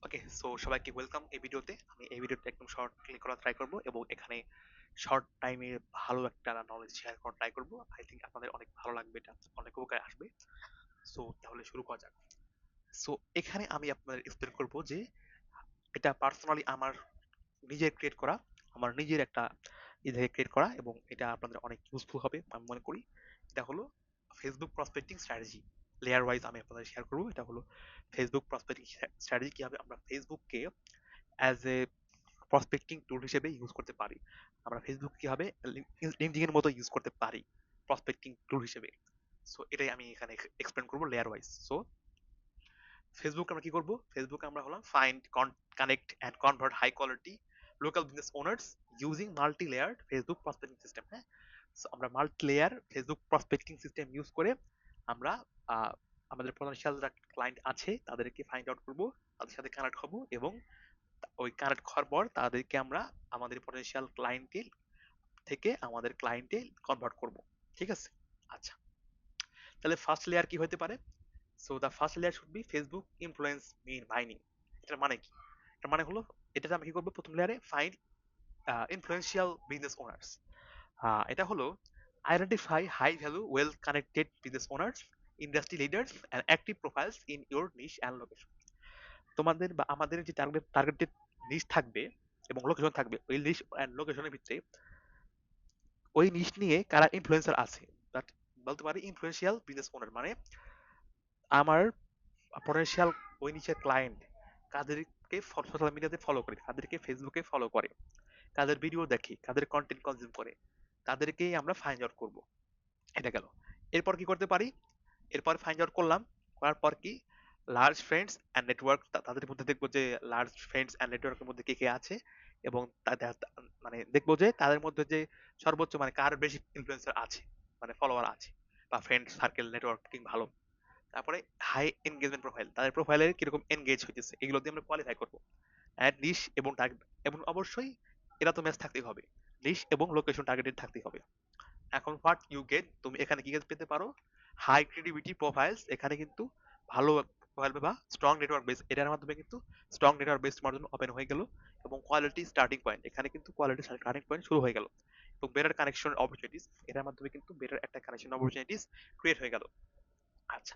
ওকে, so সবাইকে welcome এই ভিডিওতে। আমি এই ভিডিওতে একদম শর্ট ক্লিক করা ট্রাই করব এবং এখানে শর্ট টাইমে ভালো একটা নলেজ শেয়ার করা ট্রাই করব। আই থিঙ্ক আপনাদের অনেক ভালো লাগবে, এটা অনেক উপকারে আসবে। সো তাহলে শুরু করা যাক। সো এখানে আমি আপনাদের এক্সপ্লেন করব যে এটা পার্সোনালি আমার নিজের ক্রিয়েট করা, আমার নিজের একটা থেকে ক্রিয়েট করা, এবং এটা আপনাদের অনেক ইউজফুল হবে আমি মনে করি। এটা হলো Facebook prospecting strategy. Layer wise আমি আপনাদের শেয়ার করবো। এটা হলো ফেসবুক প্রসপেক্টিং স্ট্র্যাটেজি, কিভাবে আমরা ফেসবুককে অ্যাজ এ প্রসপেক্টিং টুল হিসেবে ইউজ করতে পারি। আমরা ফেসবুক কিভাবে লিঙ্কডইন এর মতো ইউজ করতে পারি প্রসপেক্টিং টুল হিসেবে। সো এটাই আমি এখানে এক্সপ্লেন করবো লেয়ার ওয়াইজ। সো ফেসবুক আমরা কি করব? ফেসবুক আমরা হলাম find, connect and convert high quality local business owners using multi layered Facebook prospecting system. হ্যাঁ, সো আমরা multi layer Facebook prospecting system use করে আমরা আহ, আমাদের পটেনশিয়াল যারা ক্লায়েন্ট আছে তাদেরকে ফাইন্ড আউট করব, তাদের সাথে কানেক্ট হব, এবং ওই কানেক্ট হওয়ার পর তাদেরকে আমরা আমাদের পটেনশিয়াল ক্লায়েন্টে থেকে আমাদের ক্লায়েন্টে কনভার্ট করব। ঠিক আছে? আচ্ছা, তাহলে ফার্স্ট লেয়ার কি হতে পারে? So the first layer should be Facebook influence mean mining. এটার মানে কি? এটার মানে হলো, এটাতে আমরা কি করবো? প্রথম লেয়ারে ফাইন্ড ইনফ্লুয়েন্সিয়াল বিজনেস ওনার্স। এটা হলো identify high value well connected business owners, industry leaders and active profiles in your niche and location. তোমাদের বা আমাদের যে টার্গেটেড নিশ থাকবে এবং লোকেশন থাকবে, ওই নিশ অ্যান্ড লোকেশনের ভিতরে ওই নিশ নিয়ে কারা ইনফ্লুয়েন্সার আছে, দ্যাট বলতে পারি ইনফ্লুয়েন্সিয়াল বিজনেস ওনার, মানে আমার পটেনশিয়াল ওই নিচের ক্লায়েন্ট কাদেরকে সোশ্যাল মিডিয়াতে ফলো করে, কাদেরকে ফেসবুকে ফলো করে, কাদের ভিডিও দেখে, কাদের কন্টেন্ট কনজিউম করে, তাদেরকেই আমরা ফাইন্ড আউট করব। এটা গেল। এরপর কি করতে পারি? এরপর ফাইন্ড আউট করলাম, করার পর কি লার্জ ফ্রেন্ডস অ্যান্ড নেটওয়ার্ক, তাদের মধ্যে দেখবো যে লার্জ ফ্রেন্ডস অ্যান্ড নেটওয়ার্কের মধ্যে কে কে আছে, এবং মানে দেখবো যে তাদের মধ্যে যে সর্বোচ্চ মানে কার বেশি ইনফ্লুয়েন্সার আছে, মানে ফলোয়ার আছে, বা ফ্রেন্ড সার্কেল নেটওয়ার্কিং ভালো। তারপরে হাই এনগেজমেন্ট প্রোফাইল, তাদের প্রোফাইলে কিরকম এনগেজ হইতেছে, এগুলো দিয়ে আমরা কোয়ালিফাই করবো। অ্যাড নিশ এবং টার্গেট, এবং অবশ্যই এরা তো ম্যাচ থাকতেই হবে, নিশ এবং লোকেশন টার্গেটেড থাকতেই হবে। এখন হোয়াট ইউ গেট, তুমি এখানে কি পেতে পারো? হাই ক্রেডিবিলিটি প্রোফাইলস, এখানে কিন্তু ভালো প্রোফাইল বা স্ট্রং নেটওয়ার্ক বেস, এটার মাধ্যমে কিন্তু স্ট্রং নেটওয়ার্ক বেস তোমার জন্য ওপেন হয়ে গেল, এবং কোয়ালিটি স্টার্টিং পয়েন্ট, এখানে কিন্তু কোয়ালিটি স্টার্টিং পয়েন্ট শুরু হয়ে গেল, এবং বেটার কানেকশন অপরচুনিটিস, এটার মাধ্যমে কিন্তু বেটার একটা কানেকশন অপরচুনিটিস ক্রিয়েট হয়ে গেল। আচ্ছা,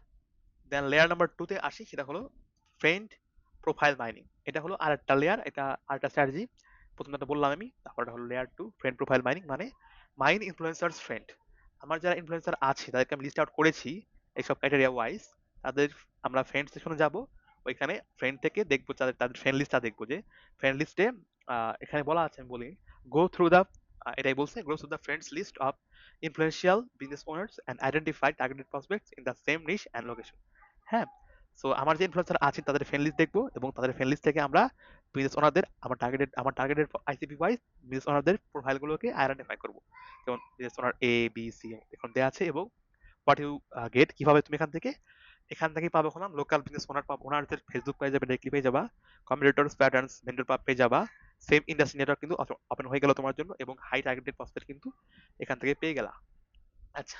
দেন লেয়ার নাম্বার 2 তে আসি, সেটা হলো ফ্রেন্ড প্রোফাইল মাইনিং। এটা হলো আরেকটা লেয়ার, এটা আরেকটা স্ট্র্যাটেজি। প্রথমটা বললাম আমি, তারপরটা হলো লেয়ার 2 ফ্রেন্ড প্রোফাইল মাইনিং, মানে মাইন ইনফ্লুয়েন্সার্স ফ্রেন্ড। আমার যারা ইনফ্লুয়েন্সার আছে তাদেরকে আমি লিস্ট আউট করেছি এইসব ক্রাইটেরিয়া ওয়াইজ, তাদের আমরা ফ্রেন্ড সেকশনে যাব, ওইখানে ফ্রেন্ড থেকে দেখবো তাদের তাদের ফ্রেন্ড লিস্টটা দেখবো, যে ফ্রেন্ড লিস্টে এখানে বলা আছে, আমি বলি গো থ্রু দ্য, এটাই বলছে, go through the friends list of influential business owners and identify targeted prospects in the same niche and location. হ্যাঁ, সো আমার যে ইনফ্লুয়েন্সার আছে তাদের ফ্রেন্ড লিস্ট দেখবো, এবং তাদের ফ্রেন্ড লিস্ট থেকে আমরা বিজনেস ওনারদের, আমার টার্গেটেড আইসিপি ওয়াইজ বিজনেস ওনারদের প্রোফাইলগুলোকে আইডেন্টিফাই করবো। যেমন business owner A B C এখন দেওয়া আছে, এবং হোয়াট ইউ গেট, কিভাবে তুমি এখান থেকে পাবো, হলাম লোকাল বিজনেস ওনার পাবো, ওনারদের ফেসবুক পেয়ে যাবে, ডাইরেক্টলি পেয়ে যাবা, কম্পিটিটরস প্যাটার্নস ভেন্ডর পেয়ে যাবা, সেম ইন্ডাস্ট্রি নেটওয়ার্ক কিন্তু ওপেন হয়ে গেল তোমার জন্য, এবং হাই টার্গেটেড প্রসপেক্ট কিন্তু এখান থেকে পেয়ে গেলা। আচ্ছা,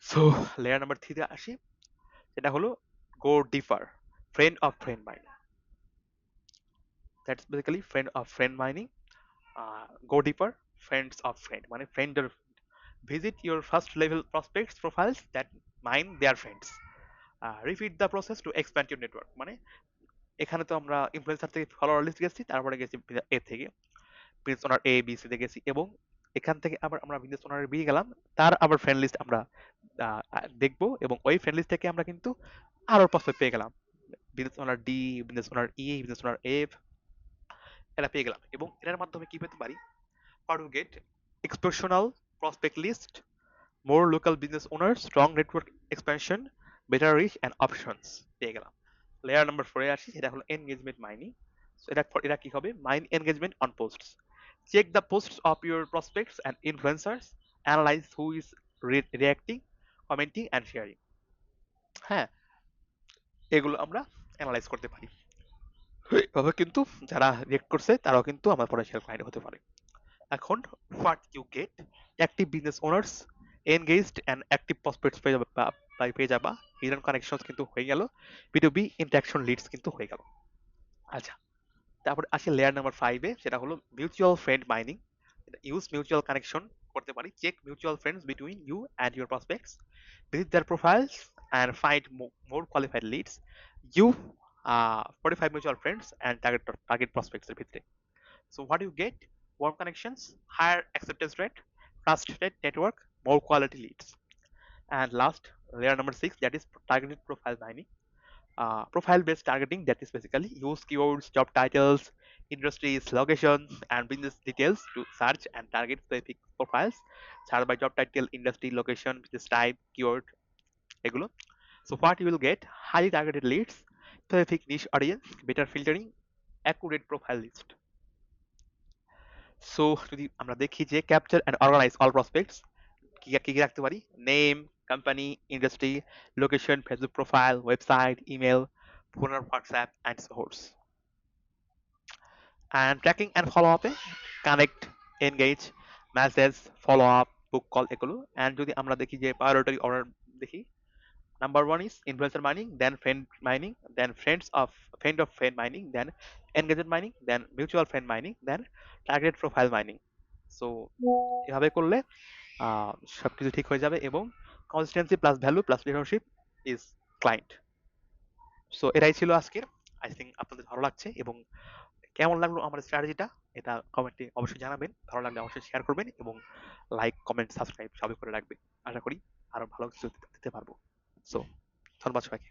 সো লেয়ার নাম্বার 3 তে আসি, সেটা হলো go deeper, friend of friend mining. That's basically friend of friend mining. Go deeper, friends of friend মানে ফ্রেন্ডের, visit your first level prospects profiles that mine their friends, repeat the process to expand your network. মানে এখানে তো আমরা influencer থেকে follower list গেছি, তারপরে গেছি এ থেকে business owner A B C তে গেছি, এবং এখান থেকে আবার আমরা বিজনেস ওনার বি গেলাম, তার আবার ফ্রেন্ড লিস্ট আমরা দেখবো, এবং ওই ফ্রেন্ড লিস্ট থেকে আমরা কিন্তু আরো প্রসপেক্ট পেয়ে গেলাম, business owner D, business owner E, business owner F, এটা পেয়ে গেলাম, এবং এটার মাধ্যমে কি পেতে পারি? how to get exceptional prospect list, more local business owners, strong network expansion, better reach and options পেয়ে গেলাম। লেয়ার নাম্বার 4 এ আসি, সেটা হলো এনগেজমেন্ট মাইনিং। সো এটা কি হবে? Mine engagement on posts, check the posts of your prospects and influencers, analyse who is reacting, commenting and sharing. হ্যাঁ, এগুলো আমরা অ্যানালাইজ করতে পারি। এভাবে কিন্তু যারা রিয়েক্ট করছে তারাও কিন্তু আমার পটেনশিয়াল ক্লায়েন্ট হতে পারে। এখন what you get, active business owners engaged and active prospects পেয়ে যাবা, হিডেন কানেকশনস কিন্তু হয়ে গেল, B to B interaction leads কিন্তু হয়ে গেল। আচ্ছা, তারপরে আসি লেয়ার নাম্বার 5 এ, সেটা হলো mutual friend mining. Use mutual connection করতে পারি, check mutual friends between you and your prospects, visit their profiles and find more qualified leads. You 45 mutual friends and target prospects এর ভিতরে। So what do you get? Warm connections, higher acceptance rate, trusted network, more quality leads. And last, layer number 6, that is targeted profile mining. Profile based targeting, that is basically use keywords, job titles, industries, locations, and business details to search and target specific profiles, search by job title, industry, location, business type, keyword, এগুলো। So what you will get? Highly targeted leads, specific niche audience, better filtering, accurate profile list. So যদি আমরা দেখি যে capture and organise all prospects, কি কি কি রাখতে পারি? Name, company, industry, location, Facebook profile, website, email, phone আর WhatsApp and source. And tracking and follow আপে connect, engage, message, follow up, book call, এগুলো। অ্যান্ড যদি আমরা দেখি যে প্রায়োরিটি অর্ডার দেখি, number one is influencer mining, then friend mining, then friend of friend mining, then engagement mining, then mutual friend mining, then target profile mining. So এভাবে করলে সবকিছু ঠিক হয়ে যাবে এবং consistency plus value plus relationship is client. So এটাই ছিল আজকের। আই থিঙ্ক আপনাদের ভালো লাগছে, এবং কেমন লাগলো আমার স্ট্র্যাটেজিটা এটা কমেন্টে অবশ্যই জানাবেন। ভালো লাগলে অবশ্যই শেয়ার করবেন এবং লাইক, কমেন্ট, সাবস্ক্রাইব সবই করে রাখবেন। আশা করি আরো ভালো কিছু দিতে পারবো। সো ধন্যবাদ সবাইকে।